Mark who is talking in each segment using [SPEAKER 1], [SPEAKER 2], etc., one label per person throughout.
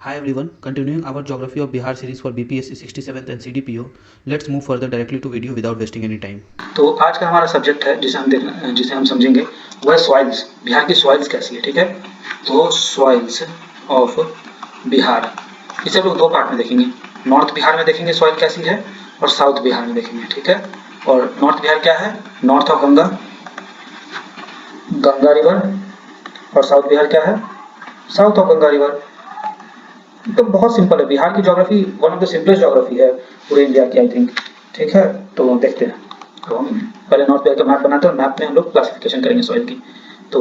[SPEAKER 1] Hi everyone, continuing our Geography of Bihar series for BPSC 67th and CDPO, let's move further directly to video without wasting any time.
[SPEAKER 2] तो आज का हमारा subject है जिसे हम समझेंगे वह सॉइल्स। बिहार की सॉइल्स कैसी है, ठीक है। तो सॉइल्स ऑफ बिहार इसे हम लोग दो पार्ट में देखेंगे। नॉर्थ बिहार में देखेंगे सॉइल कैसी है और साउथ बिहार में देखेंगे, ठीक है। और नॉर्थ बिहार क्या है, north of Ganga, Ganga river, और साउथ बिहार क्या है, साउथ ऑफ गंगा रिवर। तो बहुत सिंपल है, बिहार की geography one of the simplest geography है पूरे इंडिया की, आई थिंक, ठीक है। तो देखते हैं। तो हम पहले नॉर्थ बिहार का मैप बनाते हैं और मैप में हम लोग क्लासिफिकेशन करेंगे सॉइल की। तो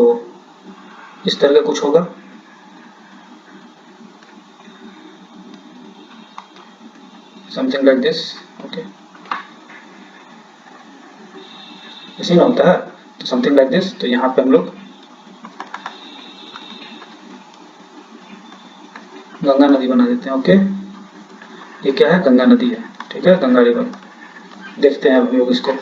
[SPEAKER 2] इस तरह का कुछ होगा, समथिंग लाइक दिस, ओके। इसी में होता है, तो समथिंग लाइक दिस। तो यहाँ पे हम लोग गंगा नदी बना देते हैं, ओके। ये क्या है, गंगा नदी है, ठीक है, गंगा रिवर। देखते हैं हम लोग इसको।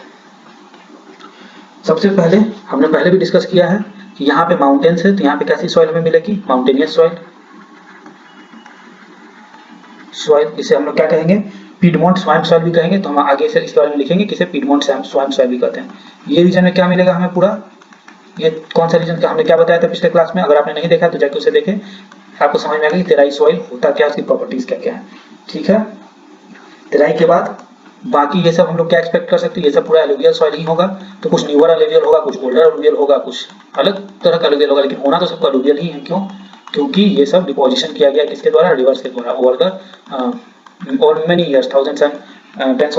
[SPEAKER 2] सबसे पहले हमने पहले भी डिस्कस किया है कि यहाँ पे माउंटेन्स है, तो यहाँ पे कैसी सॉइल हमें मिलेगी, माउंटेनियस सॉइल। सॉइल इसे हम लोग क्या कहेंगे, पीडमोंट स्वैम्प सॉइल भी कहेंगे। तो हम आगे से इसके बारे में लिखेंगे किसे पीडमोंट स्वैम्प सॉइल भी कहते हैं। ये रीजन में क्या मिलेगा हमें पूरा, ये कौन सा रीजन का हमने क्या बताया था पिछले क्लास में, अगर आपने नहीं देखा तो जाके उसे देखें, आपको समझ में आएगा कि तेराई सॉइल होता क्या, उसकी प्रॉपर्टीज क्या क्या है, ठीक है। तेराई के बाद बाकी ये सब हम लोग क्या एक्सपेक्ट कर सकते हैं, ये सब पूरा एलुवियल सॉइल ही होगा। तो कुछ न्यूअर एलुवियल होगा, कुछ ओल्डर एलुवियल होगा, कुछ अलग तरह का एलुवियल होगा, लेकिन होना तो सबका एलुवियल ही है। क्यों, क्योंकि ये सब डिपोजिशन किया गया किसके द्वारा, रिवर्स के द्वारा, ओवर द और many years, thousands and tens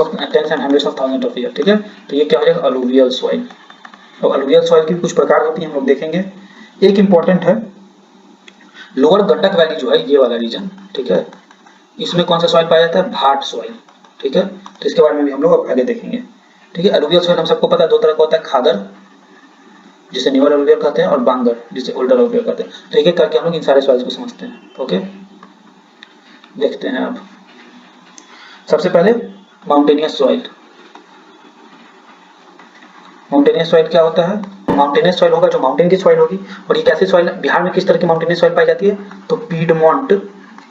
[SPEAKER 2] and hundreds of thousand of year, ठीक है। तो ये क्या हो जाएगा, अलुवियल सॉइल। तो अलुवियल सॉइल की कुछ प्रकार होती है, हम लोग देखेंगे। एक इंपॉर्टेंट है लोअर गंडक वैली, जो है ये वाला रीजन, ठीक है। इसमें कौन सा सॉइल पाया जाता है, भाट सॉइल, ठीक है। तो इसके बारे में भी हम लोग अब आगे देखेंगे, ठीक है। अलुवियल सॉइल हम सबको पता है दो तरह का होता है, खादर जिसे न्यूअर अलुवियल कहते हैं और बांगर जिसे ओल्डर अलुवियल कहते हैं। तो एक एक करके हम लोग इन सारे सॉइल्स को समझते हैं, ओके। देखते हैं अब सबसे पहले माउंटेनियस सॉइल। माउंटेनियस सॉइल क्या होता है, माउंटेनियस सॉइल होगा जो माउंटेन की सॉइल होगी। और ये कैसी सॉइल, बिहार में किस तरह की माउंटेनियस सॉइल पाई जाती है, तो पीडमोंट,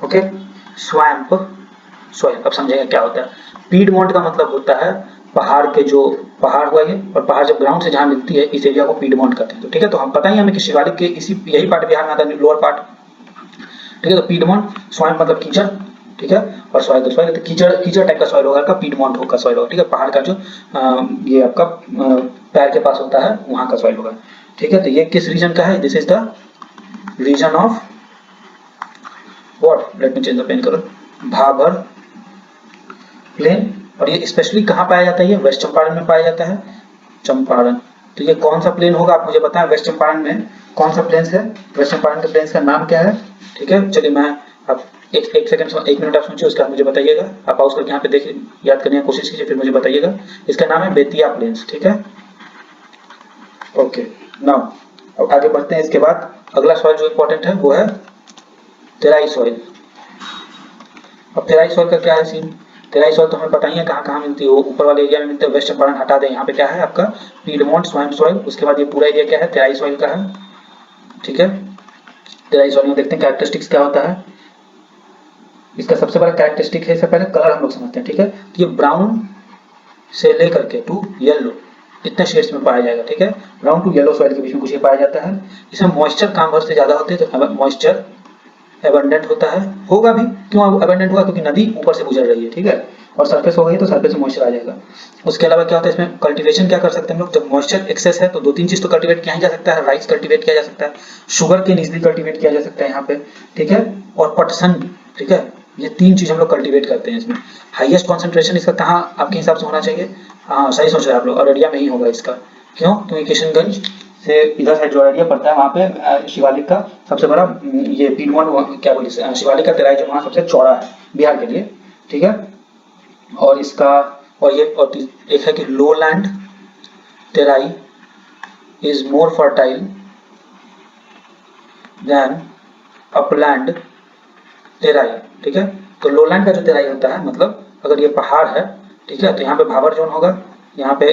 [SPEAKER 2] ओके, स्वैम्प सॉइल। अब समझेंगे क्या होता है। पीडमोंट का मतलब होता है पहाड़ के जो पहाड़ हुआ ये, और पहाड़ जब ग्राउंड से जहां मिलती है इस एरिया को पीडमोंट कहते हैं। तो ठीक है, तो हम पता ही हमें कि शिवालिक के इसी यही पार्ट बिहार में आता है, लोअर पार्ट, ठीक है। तो पीडमोंट स्वैम्प मतलब कीचड़, ठीक है, और सॉइल तो सॉइल, तो कीचड़ कीचड़ टाइप का सॉइल होगा आपका, पीडमोंट होगा सॉइल होगा, ठीक है। पहाड़ का जो ये आपका पैर के पास होता है वहां का सॉइल होगा, ठीक है। तो ये किस रीजन का है, this is the region of what, let me change the pen colour, Bhabar plain. और ये स्पेशली कहाँ पाया जाता है, ये वेस्ट चंपारण में पाया जाता है, चंपारण। तो ये कौन सा प्लेन होगा आप मुझे बताएं, वेस्ट चंपारण में कौन सा प्लेन्स है, वेस्ट चंपारण के प्लेन्स का नाम क्या है, ठीक है। चलिए मैं आप एक सेकंड, एक मिनट आप सुनिए, उसके बाद मुझे बताइएगा। आप पाउस करके यहाँ पे देखिए, याद करने की कोशिश कीजिए, फिर मुझे बताइएगा। इसका नाम है बेतिया प्लेन्स, ठीक है, ओके। नाउ अब आगे बढ़ते हैं। इसके बाद अगला सॉइल जो इंपॉर्टेंट है वो है तेराई सॉइल। अब तेराई सॉइल का क्या है सीन, तेराई सॉइल तो हमें पता ही है कहाँ कहाँ मिलती है, वो ऊपर वाले एरिया में मिलते हैं। वेस्ट चंपारण हटा दें, यहाँ पे क्या है आपका पीडमोंट स्वैम्प सॉइल। उसके बाद ये पूरा एरिया क्या है, तेराई सॉइल का है, ठीक है। तेराई सॉइल में देखते हैं कैरेक्टरिस्टिक्स क्या होता है। इसका सबसे बड़ा कैरेक्टरिस्टिक है, इससे पहले कलर हम लोग समझते हैं, ठीक है। तो ये ब्राउन से लेकर के टू येलो इतने शेड्स में पाया जाएगा, ठीक है। ब्राउन टू येलो सॉइल के बीच में कुछ ये पाया जाता है। इसमें मॉइस्चर काम भर से ज्यादा होते हैं, तो मॉइस्चर एबंडेंट होता है, होगा भी। क्यों एबंडेंट होगा, क्योंकि नदी ऊपर से गुजर रही है, ठीक है। और सरफेस हो गई तो सरफेस से मॉइस्चर आ जाएगा। उसके अलावा क्या होता है इसमें, कल्टीवेशन क्या कर सकते हैं हम लोग, जब मॉइस्चर एक्सेस है तो दो तीन चीज तो कल्टीवेट किया ही जा सकता है। राइस कल्टीवेट किया जा सकता है, शुगर केन इजिली कल्टीवेट किया जा सकता है यहाँ पे, ठीक है, और पटसन, ठीक है। ये तीन चीज हम लोग कल्टीवेट करते हैं इसमें। हाईएस्ट कॉन्सेंट्रेशन इसका कहाँ आपके हिसाब से होना चाहिए, हाँ सही सोच रहे हैं आप लोग, अररिया में ही होगा इसका। क्यों, क्योंकि किशनगंज से इधर साइड जो एरिया पड़ता है वहाँ पे शिवालिक का सबसे बड़ा ये पीडमोंट क्या बोलिए, शिवालिक का तेराई जो वहाँ सबसे चौड़ा है बिहार के लिए, ठीक है। और इसका और ये और एक है कि low land Terai is more fertile than upland Terai, ठीक है। तो लोलैंड का जो तेराई होता है, मतलब अगर ये पहाड़ है, ठीक है, तो यहाँ पे भावर जोन होगा, यहाँ पे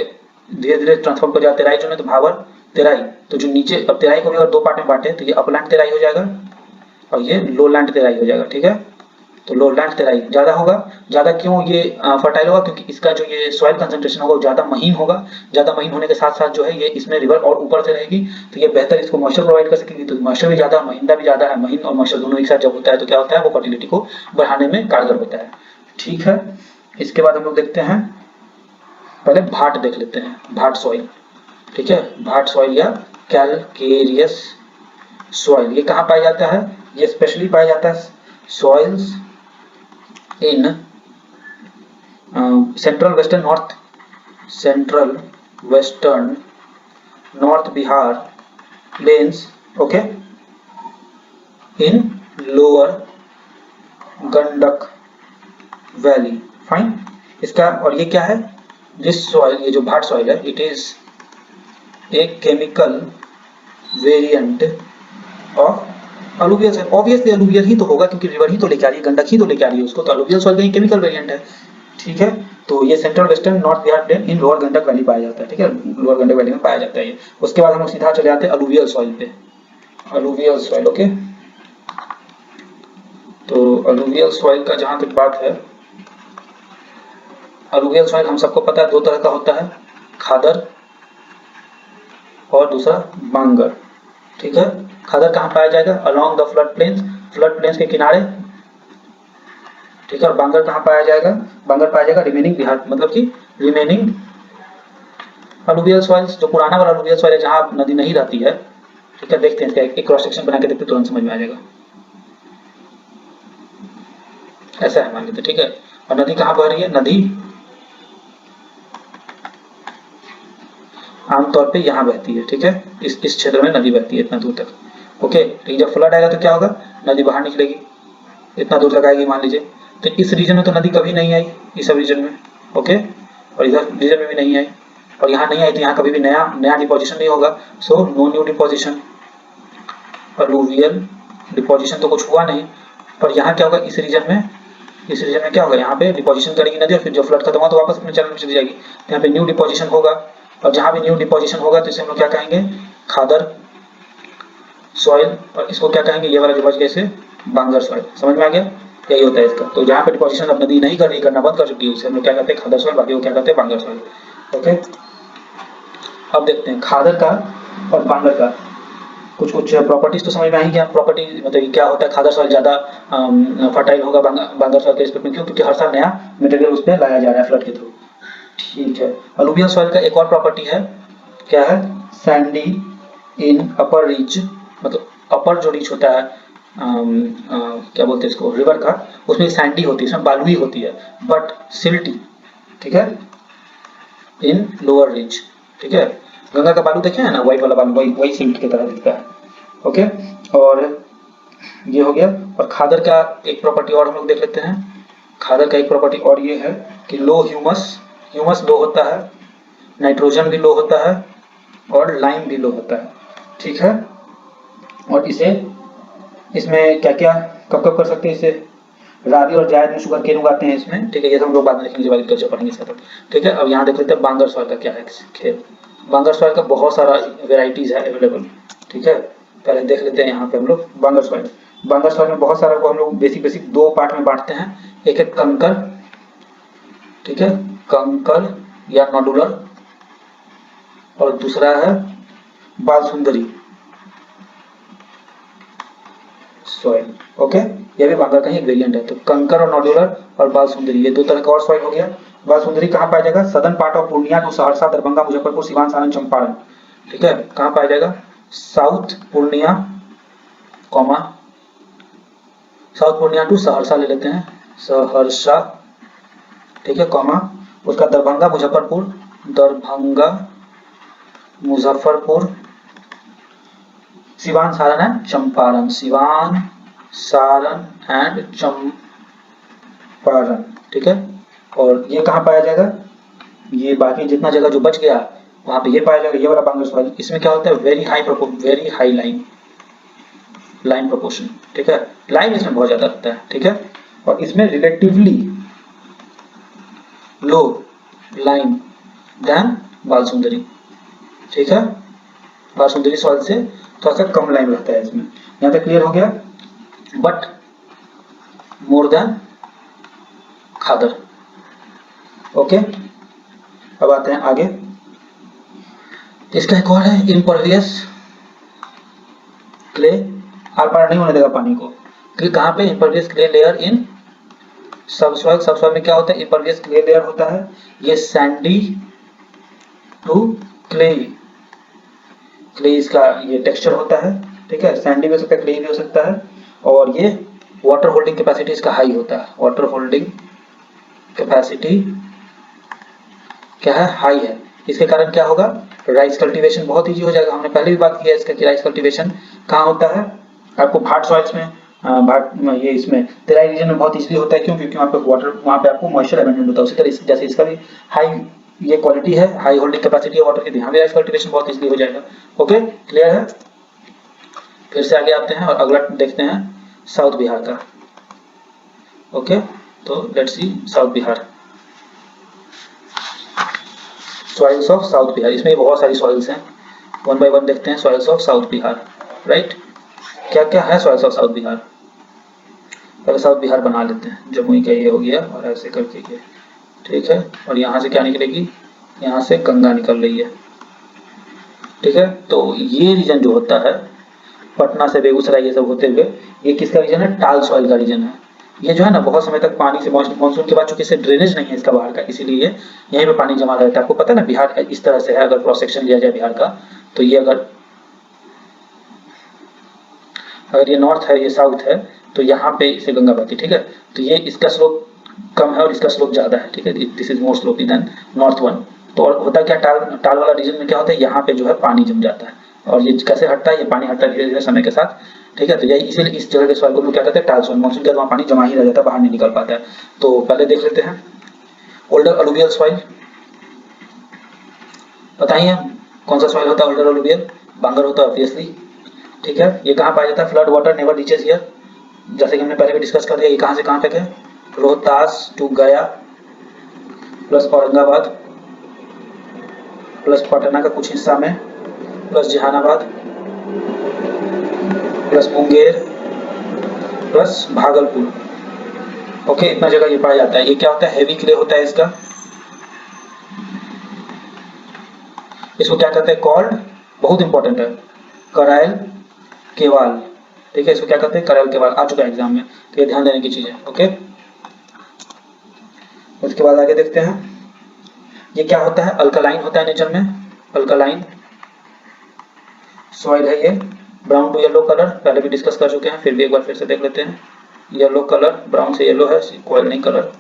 [SPEAKER 2] धीरे धीरे ट्रांसफॉर्म कर जाए तेराई जोन है, तो भावर तेराई। तो जो नीचे अब तेराई को भी अगर दो पार्ट में बांटे तो ये अपलैंड तेराई हो जाएगा, और ये लो लैंड तेराई हो जाएगा, ठीक है। तो लो लैंड तेराई ज़्यादा होगा, ज़्यादा क्यों ये फर्टाइल होगा, क्योंकि इसका जो ये सॉइल कंसंट्रेशन होगा वो ज़्यादा महीन होगा। ज़्यादा महीन होने के साथ साथ जो है ये इसमें रिवर और ऊपर से रहेगी, तो ये बेहतर इसको मॉइस्चर प्रोवाइड कर सकेगी। तो मॉइस्चर भी ज़्यादा, महीनता भी ज़्यादा है, महीन और मॉइस्चर दोनों एक साथ जब होता है तो क्या होता है, वो फर्टिलिटी को बढ़ाने में कारगर होता है, ठीक है। इसके बाद हम लोग देखते हैं, पहले भाट देख लेते हैं, भाट सॉइल, ठीक है। भाट सॉइल या कैलकेरियस सॉइल, ये कहाँ पाया जाता है, ये स्पेशली पाया जाता है soils in central western north Bihar plains, okay, in lower Gandak valley, fine. इसका, और ये क्या है, दिस सॉइल, ये जो भाट सॉइल है, it is a chemical variant of alluvial soil. Obviously alluvial ही तो होगा, क्योंकि रिवर ही तो लेके आ रही है, गंडक ही तो लेके आ रही है उसको, तो अलुवियल सॉइल का ही केमिकल वेरिएंट है, ठीक है। तो ये central western north Bihar plain in lower Gandak valley पाया जाता है, ठीक है, लोअर गंडक वैली में पाया जाता है ये। उसके बाद हम लोग सीधा चले जाते हैं अलुवियल सॉइल पे, अलुवियल सॉइल, ओके। तो अलुवियल सॉइल का जहां तक बात है, अलुवियल सॉइल हम सबको पता है दो तरह का होता है, खादर और दूसरा बांगर, ठीक है। खादर कहाँ पाया जाएगा, अलोंग द फ्लड प्लेन्स के किनारे, ठीक है। और बांगर कहाँ पाया जाएगा, बांगर पाया जाएगा रिमेनिंग बिहार, मतलब कि रिमेनिंग अलुवियल सॉइल्स, जो पुराना वाला अलुवियल सॉइल है जहाँ नदी नहीं रहती है, ठीक है। देखते हैं इसका एक क्रॉस सेक्शन बना के देखते, तुरंत समझ में आ जाएगा। ऐसा है मान लेते, ठीक है। और नदी कहाँ बह रही है, नदी आमतौर पे यहाँ बहती है, ठीक है, इस क्षेत्र में नदी बहती है इतना दूर तक, ओके। लेकिन जब फ्लड आएगा तो क्या होगा, नदी बाहर निकलेगी, इतना दूर तक आएगी मान लीजिए। तो इस रीजन में तो नदी कभी नहीं आई, इस सब रीजन में, ओके, और इधर रीजन में भी नहीं आई, और यहाँ नहीं आई तो यहाँ कभी भी नया नया डिपोजिशन नहीं होगा, so no new deposition, alluvial deposition तो कुछ हुआ नहीं। पर यहाँ क्या होगा, इस रीजन में क्या होगा, यहाँ पे डिपोजिशन करेगी नदी, और फिर जो फ्लड खत्म हुआ तो वापस अपने चरण में चली जाएगी, तो यहाँ पे न्यू डिपोजिशन होगा। और जहाँ भी न्यू डिपोजिशन होगा तो इसे हम लोग क्या कहेंगे, खादर सॉइल, और इसको क्या कहेंगे, ये वाला जो बच गया इसे बांगर सॉइल, समझ में आ गया, यही होता है इसका। तो जहाँ पे डिपोजिशन अब नदी नहीं कर रही, करना बंद कर चुकी है, उसे हम लोग क्या कहते हैं, खादर सॉइल, बाकी वो क्या कहते हैं, बांगर सॉइल, ओके। अब देखते हैं खादर का और बांगर का कुछ प्रॉपर्टीज तो समझ में आएंगी। प्रॉपर्टी मतलब क्या होता है, खादर सॉइल ज्यादा फर्टाइल होगा बांगर सॉइल के रिस्पेक्ट में, क्यों, क्योंकि हर साल नया मटेरियल उस पर लाया जा रहा है फ्लड के थ्रू, ठीक है। अलुवियल सॉइल का एक और प्रॉपर्टी है, क्या है, सैंडी इन अपर रीच, मतलब अपर जो रीच होता है, क्या बोलते हैं इसको, रिवर का, उसमें सैंडी होती है, इसमें बालुई होती है, बट सिल्टी, ठीक है, इन लोअर रीच, ठीक है। गंगा का बालू देखे हैं ना, व्हाइट वाला बालू, वही सिल्ट की तरह दिखता है, ओके। और ये हो गया। और खादर का एक प्रॉपर्टी और हम लोग देख लेते हैं, खादर का एक प्रॉपर्टी और ये है कि लो ह्यूमस लो होता है, नाइट्रोजन भी लो होता है, और लाइम भी लो होता है, ठीक है। और इसमें क्या क्या कब कब कर सकते हैं इसे, राबी और जायद में शुगर केन उगाते हैं इसमें, ठीक है। ये हम लोग बाद में देखेंगे जब एग्रीकल्चर पढ़ेंगे इसका, ठीक है। अब यहाँ देख लेते हैं बांगर सॉइल का क्या है खेल। बांगर सॉइल का बहुत सारा वेराइटीज है अवेलेबल, ठीक है। पहले देख लेते हैं यहाँ पे हम लोग बांगर सॉइल में बहुत सारा को हम लोग बेसिक दो पार्ट में बांटते हैं, एक है कंकर, ठीक है, कंकर या नोडुलर, और दूसरा है बालसुंदरी सॉइल, ओके। ये भी बांगर का ही एक वेरिएंट है। तो कंकर और नोडुलर और बालसुंदरी, ये दो तरह का और सॉइल हो गया। बालसुंदरी कहाँ पाया जाएगा, southern part of Purnia to Saharsa, Darbhanga, Muzaffarpur, Siwan, Saran, Champaran, ठीक है। कहाँ पाया जाएगा, south Purnia comma, south Purnia to Saharsa ले लेते हैं, सहरसा, ठीक है, कॉमा, उसका दरभंगा मुजफ्फरपुर, सिवान, सारण एंड चंपारण, सिवान, सारण एंड चंपारण, ठीक है। और ये कहाँ पाया जाएगा, ये बाकी जितना जगह जो बच गया वहां पे ये पाया जाएगा, ये वाला बांगर सॉइल। इसमें क्या होता है, वेरी हाई लाइम प्रोपोर्शन, ठीक है, लाइम इसमें बहुत ज्यादा रहता है, ठीक है। और इसमें रिलेटिवली लो लाइम देन बालसुंदरी, ठीक है, बालसुंदरी सॉइल से थोड़ा सा कम लाइम रहता है इसमें। यहाँ तक क्लियर हो गया। But more than Khadar. Okay, अब आते हैं आगे। इसका एक और है इम्परवियस क्ले, आर पार नहीं होने देगा पानी को, कि कहाँ पे impervious clay layer in subsoil. Subsoil में क्या होता है, इम्परवियस क्ले लेयर होता है, ये सैंडी टू क्ले, क्ले इसका ये टेक्सचर होता है, ठीक है, सैंडी भी हो सकता है, क्ले भी हो सकता है, और ये वाटर होल्डिंग कैपेसिटी इसका हाई होता है, वाटर होल्डिंग कैपेसिटी क्या है, हाई है। इसके कारण क्या होगा, राइस कल्टीवेशन बहुत इजी हो जाएगा। हमने पहले भी बात की है इसका कि राइस कल्टीवेशन कहाँ होता है, आपको भाट सॉइल्स में, भाट ये इसमें तेराई रीजन में बहुत इजीली होता है। क्यों, क्योंकि वहाँ पे वाटर, वहाँ पे आपको मॉइस्चर अबंडेंट होता है। उसी तरह जैसे इसका भी हाई ये क्वालिटी है, हाई होल्डिंग कैपेसिटी है वाटर की, यहाँ भी राइस कल्टीवेशन बहुत इजीली हो जाएगा। ओके, क्लियर है। फिर से आगे आते हैं और अगला देखते हैं साउथ बिहार का। ओके, तो let's see south Bihar, soils of south Bihar. इसमें बहुत सारी सॉइल्स हैं, वन बाय वन देखते हैं soils of south Bihar. Right, क्या क्या है सॉइल्स ऑफ साउथ बिहार। पहले साउथ बिहार बना लेते हैं, जमुई का ये हो गया और ऐसे करके ये, ठीक है, और यहाँ से क्या निकलेगी, यहाँ से गंगा निकल रही है, ठीक है। तो ये रीजन जो होता है पटना से बेगूसराय ये सब होते हुए, ये किसका रीजन है, टाल सॉइल का रीजन है। ये जो है ना बहुत समय तक पानी से, मानसून के बाद चूंकि इससे ड्रेनेज नहीं है इसका बाहर का, इसीलिए यहीं पे पानी जमा रहता है। आपको पता है ना बिहार इस तरह से है, अगर क्रॉस सेक्शन लिया जाए बिहार का, तो ये अगर ये नॉर्थ है, ये साउथ है, तो यहाँ पे इसे गंगा बहती, ठीक है। तो ये इसका स्लोप कम है और इसका स्लोप ज्यादा है, ठीक है, this is more slopy than north one. तो और होता क्या, टाल वाला रीजन में क्या होता है, यहाँ पे जो है पानी जम जाता है, और ये कैसे हटता है, ये पानी हटता है धीरे धीरे समय के साथ, ठीक है। तो यही इसीलिए इस जगह के सॉइल को लोग क्या कहते हैं, टाल सॉइल। मानसून के बाद वहाँ पानी जमा ही रह जाता है, बाहर नहीं निकल पाता है। तो पहले देख लेते हैं ओल्डर अलुवियल सॉइल। बताइए कौन सा सॉइल होता है ओल्डर अलुवियल, बांगर होता है ऑब्वियसली, ठीक है। ये कहाँ पाया जाता है, flood water never reaches here, जैसे कि हमने पहले भी डिस्कस कर दिया। ये कहाँ से कहाँ तक है, Rohtas to Gaya plus Aurangabad plus Patna का कुछ हिस्सा में plus Jehanabad plus Munger plus Bhagalpur. Okay, इतना जगह ये पाया जाता है। ये क्या होता है, हेवी क्ले होता है इसका, इसको क्या कहते हैं, कॉल्ड, बहुत इंपॉर्टेंट है, करायल केवाल, ठीक है। इसको क्या कहते हैं, करायल केवाल, आ चुका है एग्जाम में, तो ये ध्यान देने की चीज है। ओके, उसके बाद आगे देखते हैं, ये क्या होता है, अल्कलाइन होता है नेचर में, अल्कलाइन सॉइल है ये, ब्राउन टू येलो कलर, पहले भी डिस्कस कर चुके हैं, फिर भी एक बार फिर से देख लेते हैं। येलो कलर, ब्राउन से येलो है, कोयल नहीं कलर।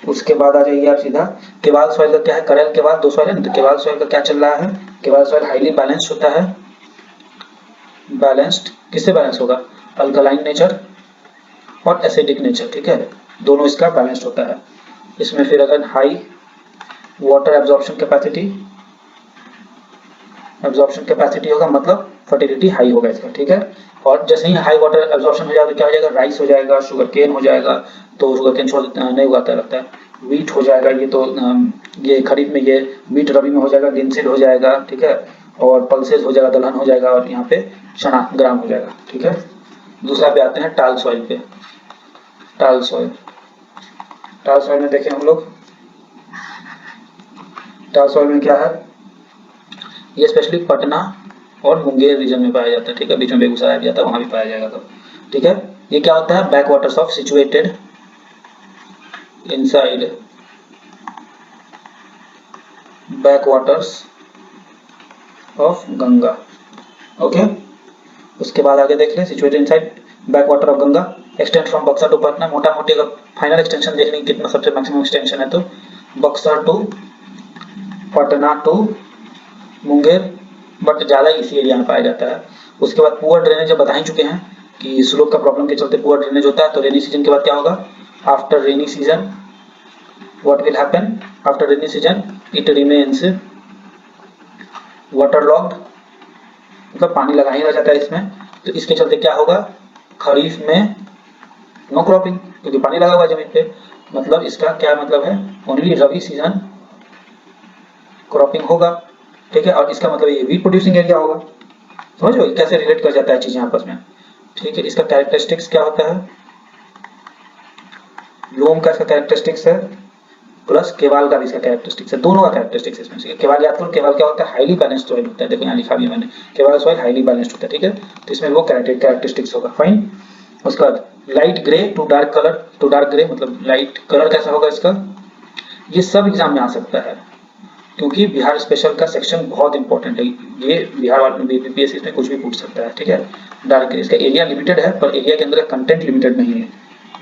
[SPEAKER 2] उसके बाद आ जाइए आप सीधा, केवाल सॉइल का क्या है, करैल केवाल दो सॉइल है, तो केवाल सॉइल का क्या चल रहा है, केवाल सॉइल हाईली बैलेंस्ड होता है। बैलेंस्ड किससे बैलेंस होगा, अल्कलाइन नेचर और एसिडिक नेचर, ठीक है, दोनों इसका बैलेंस्ड होता है। इसमें फिर अगर हाई वाटर एब्जॉर्प्शन कैपेसिटी होगा, मतलब फर्टिलिटी हाई होगा इसका, ठीक है। और जैसे ही हाई वाटर एब्जॉर्प्शन हो जाएगा तो क्या हो जाएगा, राइस हो जाएगा, शुगर केन हो जाएगा, तो शुगर केन छोड़ नहीं उगाता लगता है, वीट हो जाएगा, ये तो ये खरीफ में, ये वीट रबी में हो जाएगा, लिनसीड हो जाएगा, ठीक है, और पल्सेस हो जाएगा, दलहन हो जाएगा, और यहाँ पे चना ग्राम हो जाएगा, ठीक है। दूसरा पे आते हैं टाल सॉइल पे, टाल सॉइल, टाल सॉइल में देखें हम लोग, टाल सॉइल में क्या है, ये स्पेशली पटना और मुंगेर रीजन में पाया जाता है, ठीक है, बीच में बेगूसराय भी आता है, वहां भी पाया जाएगा, तो ठीक है। ये क्या होता है, backwaters of situated inside, backwaters of Ganga. Okay, उसके बाद आगे देख लें, situated inside backwater of Ganga, extend from Buxar to Patna. मोटा मोटी अगर फाइनल एक्सटेंशन देखने की कितना सबसे मैक्सिमम एक्सटेंशन है, तो Buxar to Patna to Munger, but ज़्यादा इसी एरिया में पाया जाता है। उसके बाद पुअर ड्रेनेज, जब बता ही चुके हैं कि स्लोप का प्रॉब्लम के चलते पुअर ड्रेनेज होता है। तो रेनी सीजन के बाद क्या होगा, after rainy season what will happen, after rainy season it remains waterlogged, मतलब पानी लगा ही रह जाता है इसमें। तो इसके चलते क्या होगा, खरीफ में नो क्रॉपिंग, क्योंकि पानी लगा हुआ जमीन पे। मतलब इसका क्या मतलब है, ओनली रबी सीजन क्रॉपिंग होगा, ठीक है। और इसका मतलब ये वीट प्रोड्यूसिंग एरिया होगा। समझ लो कैसे रिलेट कर जाता है चीजें आपस में। ठीक है, इसका कैरेक्टरिस्टिक्स क्या होता है, लोम का इसका कैरेक्टरिस्टिक्स है प्लस केवाल का भी इसका कैरेक्टरिस्टिक्स है, दोनों का कैरेक्टरिस्टिक्स इसमें से। केवाल याद करो, केवाल क्या होता है, हाईली बैलेंस्ड सॉइल होता है, देखो यहाँ लिखा भी है मैंने, केवाल सॉइल हाईली बैलेंस्ड होता है, ठीक है, तो इसमें वो कैरेक्टरिस्टिक्स होगा, फाइन। उसके बाद light grey to dark colour, to dark grey मतलब लाइट कलर कैसा होगा इसका, ये सब एग्जाम में आ सकता है, क्योंकि बिहार स्पेशल का सेक्शन बहुत इंपॉर्टेंट है, ये बिहार वाले बीपीएससी में कुछ भी पूछ सकता है, ठीक है। डार्क ग्रे, इसका एरिया लिमिटेड है, पर एरिया के अंदर कंटेंट लिमिटेड नहीं है,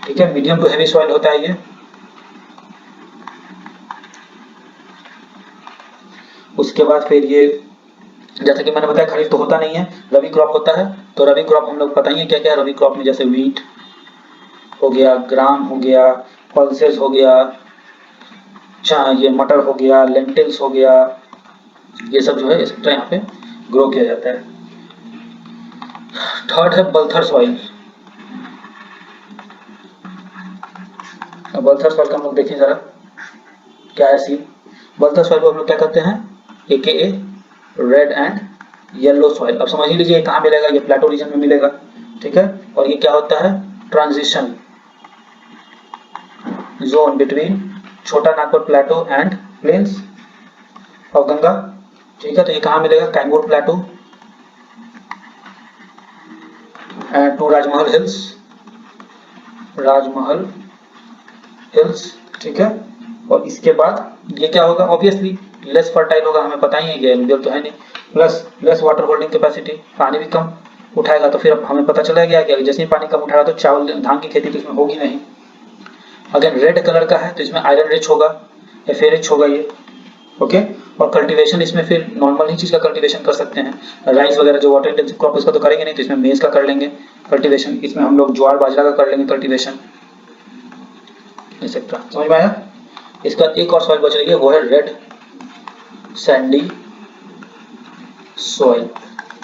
[SPEAKER 2] ठीक है। मीडियम टू हैवी सॉइल होता है ये। उसके बाद फिर ये, जैसा कि मैंने बताया खरीफ तो होता नहीं है, रबी क्रॉप होता है, तो रबी क्रॉप हम लोग बताइए क्या क्या है रबी क्रॉप में, जैसे व्हीट हो गया, ग्राम हो गया, पल्सेस हो गया, ये मटर हो गया, लेंटिल्स हो गया, ये सब जो है इस तरह यहाँ पे ग्रो किया जाता है। थर्ड है बल्थर सॉइल। बल्थर सॉइल का हम लोग देखिए जरा क्या है सीन। बल्थर सॉइल को हम लोग क्या कहते हैं, AKA red and yellow soil. अब समझ ही लीजिए कहाँ मिलेगा, ये प्लेटो रीजन में मिलेगा, ठीक है। और ये क्या होता है, transition zone between Chota Nagpur plateau and plains of Ganga, ठीक है। तो ये कहाँ मिलेगा, Kaimur plateau and to Rajmahal hills, Rajmahal hills, ठीक है। और इसके बाद ये क्या होगा, ऑब्वियसली लेस फर्टाइल होगा, हमें पता ही है, ये एलुवियल तो है नहीं, plus less water holding capacity, पानी भी कम उठाएगा, तो फिर हमें पता चला गया कि जैसे ही पानी कम उठाएगा तो चावल धान की खेती तो इसमें होगी नहीं। अगर रेड कलर का है तो इसमें आयरन रिच होगा या फेरिच होगा ये, ओके। और कल्टीवेशन इसमें फिर नॉर्मल ही चीज का कल्टीवेशन कर सकते हैं, राइस वगैरह जो वाटर इंटेंसिव क्रॉप उसका तो करेंगे नहीं, तो इसमें मेज का कर लेंगे कल्टीवेशन, इसमें हम लोग ज्वार बाजरा का कर लेंगे कल्टीवेशन, एक्सेट्रा। समझ में आया। इसका एक और सॉइल बच रही है, वो है रेड सैंडी सॉइल।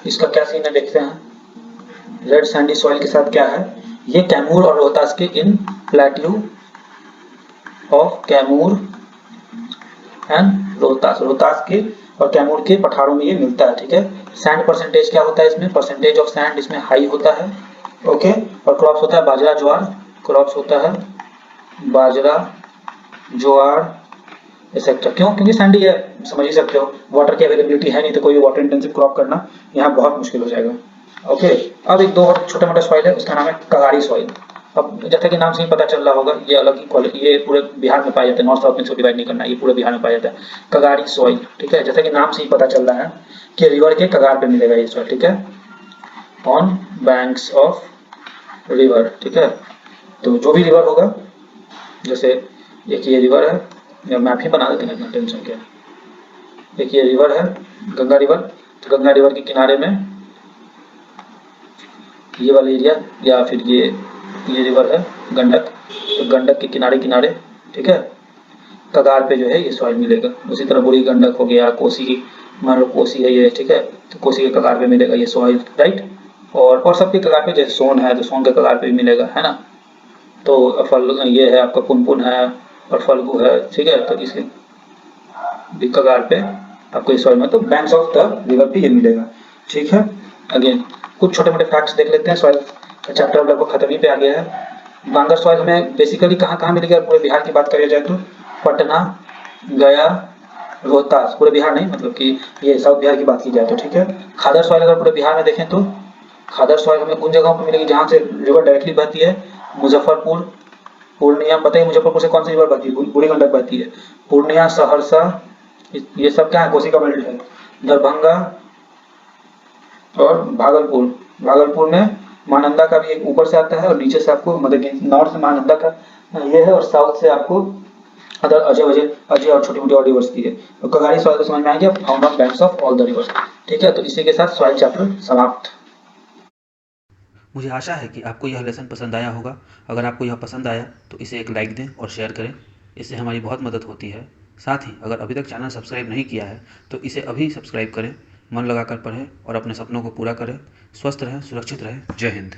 [SPEAKER 2] इसका क्या सीन है देखते हैं। रेड सैंडी सॉइल के साथ क्या है, ये कैमूर और रोहतास के इन plateau of Kaimur and Rohtas के और कैमूर के पठारों में ये मिलता है, ठीक है। सैंड परसेंटेज क्या होता है इसमें, परसेंटेज ऑफ सैंड इसमें हाई होता है, ओके। और क्रॉप्स होता है बाजरा ज्वार, क्रॉप्स होता है बाजरा ज्वार एक्सेट्रा। क्यों, क्योंकि सैंडी है, समझ ही सकते हो, वाटर की अवेलेबिलिटी है नहीं, तो कोई वाटर इंटेंसिव क्रॉप करना यहाँ बहुत मुश्किल हो जाएगा, ओके। अब एक दो और छोटा मोटा सॉइल है, उसका नाम है कगाड़ी सॉइल। अब जैसा कि नाम से ही पता चल रहा होगा, ये अलग ही क्वालिटी, ये पूरे बिहार में पाया जाता है, नॉर्थ साउथ में इसको डिवाइड नहीं करना है, ये पूरे बिहार में पाया जाता है कगाड़ी सॉइल, ठीक है। जैसा कि नाम से ही पता चल रहा है कि रिवर के कगार पे मिलेगा ये सॉइल, ठीक है, ऑन बैंक्स ऑफ रिवर, ठीक है। तो जो भी रिवर होगा, जैसे एक ये रिवर है, या मैप ही बना देते हैं, इतना टेंशन क्या है। एक ये रिवर है गंगा रिवर, तो गंगा रिवर के किनारे में ये वाला एरिया, या फिर ये रिवर है गंडक, तो गंडक के किनारे किनारे, ठीक है, कगार पे जो है ये सॉइल मिलेगा। उसी तरह बुरी गंडक हो गया, कोसी, मान लो कोसी है ये, ठीक है, तो कोसी के कगार पे मिलेगा ये सॉइल, राइट। और सबके कगार पे, जैसे सोन है तो सोन के कगार पे भी मिलेगा, है ना। तो फल ये है आपका पुनपुन है और फल्गु है, ठीक है, तो इसके भी कगार पे आपको इस सॉइल में, तो बैंक्स ऑफ द रिवर पे ये मिलेगा, ठीक है। अगेन कुछ छोटे मोटे फैक्ट्स देख लेते हैं, सॉइल का चैप्टर लगभग खत्म ही पे आ गया है। बांगर सॉइल हमें बेसिकली कहाँ कहाँ मिलेगा, पूरे बिहार की बात करी जाए तो पटना, गया, रोहतास, पूरे बिहार नहीं, मतलब कि ये साउथ बिहार की बात की जाए तो, ठीक है। खादर सॉइल अगर पूरे बिहार में देखें तो खादर सॉइल हमें उन जगहों पर मिलेगी जहाँ से रिवर डायरेक्टली बहती है, मुजफ्फरपुर, पूर्णिया, बताइए मुजफ्फरपुर से कौन सी रिवर बहती है, बूढ़ी गंडक बहती है, पूर्णिया, सहरसा, ये सब क्या है, कोसी का बेल्ट है, दरभंगा और भागलपुर। भागलपुर में महानंदा का भी एक ऊपर से आता है और नीचे से आपको, मतलब कि नॉर्थ से महानंदा का ये है और साउथ से आपको अदर अजय और छोटी मोटी और रिवर्स की है। तो कगाड़ी सॉइल समझ में आ गया, found on banks of all the reverse, ठीक है। तो इसी के साथ सॉइल चैप्टर समाप्त।
[SPEAKER 1] मुझे आशा है कि आपको यह लेसन पसंद आया होगा। अगर आपको यह पसंद आया तो इसे एक लाइक दें और शेयर करें, इससे हमारी बहुत मदद होती है। साथ ही अगर अभी तक चैनल सब्सक्राइब नहीं किया है तो इसे अभी सब्सक्राइब करें, मन लगाकर पढ़ें और अपने सपनों को पूरा करें। स्वस्थ रहें, सुरक्षित रहें। जय हिंद।